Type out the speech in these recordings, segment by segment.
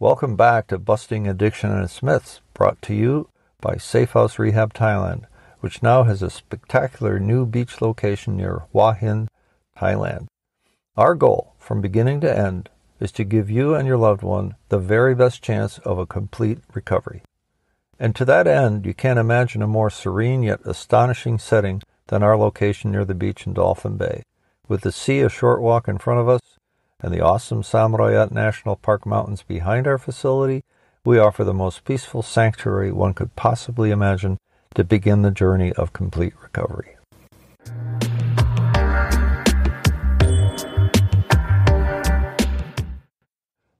Welcome back to Busting Addiction and its Myths, brought to you by Safe House Rehab Thailand, which now has a spectacular new beach location near Hua Hin, Thailand. Our goal, from beginning to end, is to give you and your loved one the very best chance of a complete recovery. And to that end, you can't imagine a more serene yet astonishing setting than our location near the beach in Dolphin Bay. With the sea a short walk in front of us, and the awesome Samrayat National Park mountains behind our facility, we offer the most peaceful sanctuary one could possibly imagine to begin the journey of complete recovery.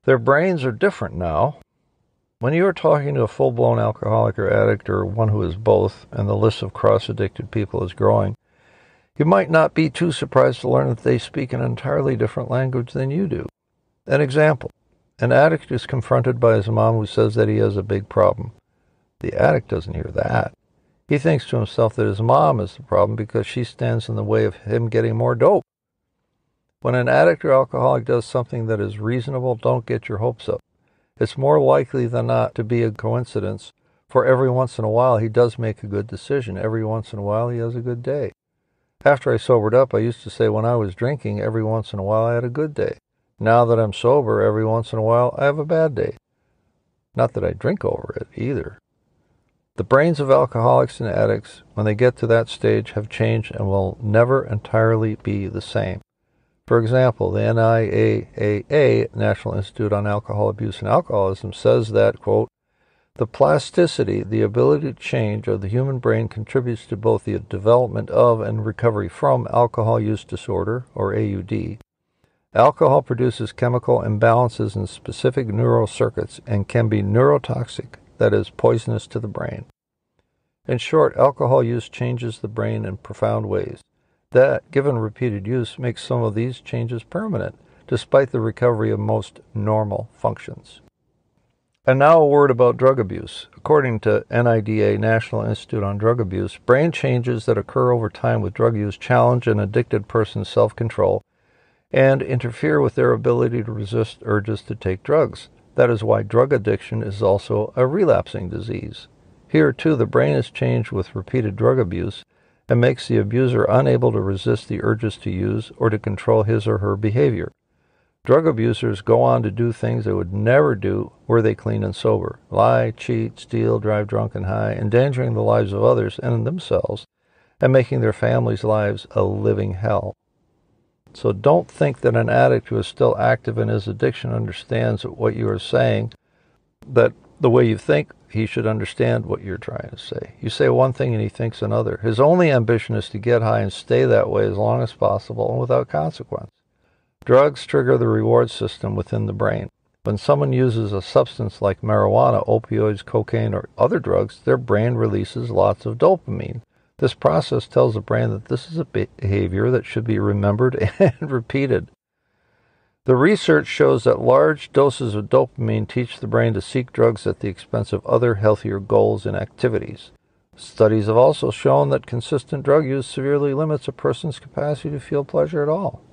Their brains are different now. When you are talking to a full-blown alcoholic or addict, or one who is both, and the list of cross-addicted people is growing, you might not be too surprised to learn that they speak an entirely different language than you do. An example, an addict is confronted by his mom who says that he has a big problem. The addict doesn't hear that. He thinks to himself that his mom is the problem because she stands in the way of him getting more dope. When an addict or alcoholic does something that is reasonable, don't get your hopes up. It's more likely than not to be a coincidence, for every once in a while he does make a good decision. Every once in a while he has a good day. After I sobered up, I used to say when I was drinking, every once in a while I had a good day. Now that I'm sober, every once in a while I have a bad day. Not that I drink over it either. The brains of alcoholics and addicts, when they get to that stage, have changed and will never entirely be the same. For example, the NIAAA, National Institute on Alcohol Abuse and Alcoholism, says that, quote, the plasticity, the ability to change of the human brain contributes to both the development of and recovery from alcohol use disorder, or AUD. Alcohol produces chemical imbalances in specific neural circuits and can be neurotoxic, that is, poisonous to the brain. In short, alcohol use changes the brain in profound ways. That, given repeated use, makes some of these changes permanent, despite the recovery of most normal functions. And now a word about drug abuse. According to NIDA, National Institute on Drug Abuse, brain changes that occur over time with drug use challenge an addicted person's self-control and interfere with their ability to resist urges to take drugs. That is why drug addiction is also a relapsing disease. Here, too, the brain is changed with repeated drug abuse and makes the abuser unable to resist the urges to use or to control his or her behavior. Drug abusers go on to do things they would never do were they clean and sober. Lie, cheat, steal, drive drunk and high, endangering the lives of others and themselves, and making their families' lives a living hell. So don't think that an addict who is still active in his addiction understands what you are saying, that the way you think he should understand what you're trying to say. You say one thing and he thinks another. His only ambition is to get high and stay that way as long as possible and without consequence. Drugs trigger the reward system within the brain. When someone uses a substance like marijuana, opioids, cocaine, or other drugs, their brain releases lots of dopamine. This process tells the brain that this is a behavior that should be remembered and repeated. The research shows that large doses of dopamine teach the brain to seek drugs at the expense of other healthier goals and activities. Studies have also shown that consistent drug use severely limits a person's capacity to feel pleasure at all.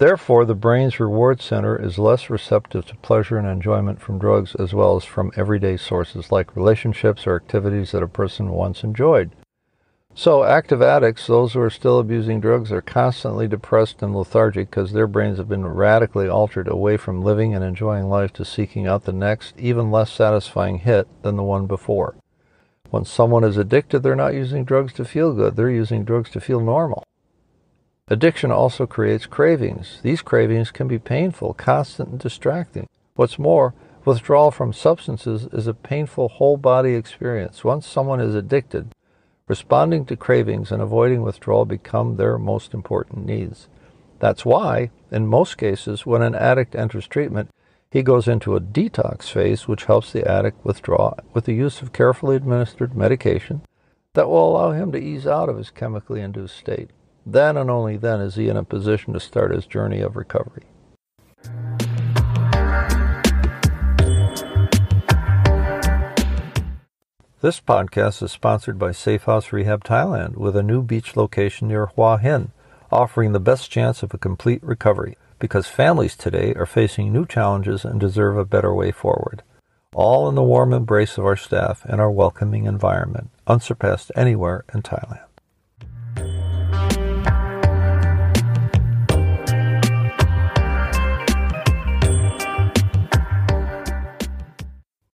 Therefore, the brain's reward center is less receptive to pleasure and enjoyment from drugs as well as from everyday sources like relationships or activities that a person once enjoyed. So, active addicts, those who are still abusing drugs, are constantly depressed and lethargic because their brains have been radically altered away from living and enjoying life to seeking out the next, even less satisfying hit than the one before. When someone is addicted, they're not using drugs to feel good, they're using drugs to feel normal. Addiction also creates cravings. These cravings can be painful, constant, and distracting. What's more, withdrawal from substances is a painful whole-body experience. Once someone is addicted, responding to cravings and avoiding withdrawal become their most important needs. That's why, in most cases, when an addict enters treatment, he goes into a detox phase, which helps the addict withdraw with the use of carefully administered medication that will allow him to ease out of his chemically induced state. Then and only then is he in a position to start his journey of recovery. This podcast is sponsored by Safe House Rehab Thailand, with a new beach location near Hua Hin, offering the best chance of a complete recovery, because families today are facing new challenges and deserve a better way forward. all in the warm embrace of our staff and our welcoming environment, unsurpassed anywhere in Thailand.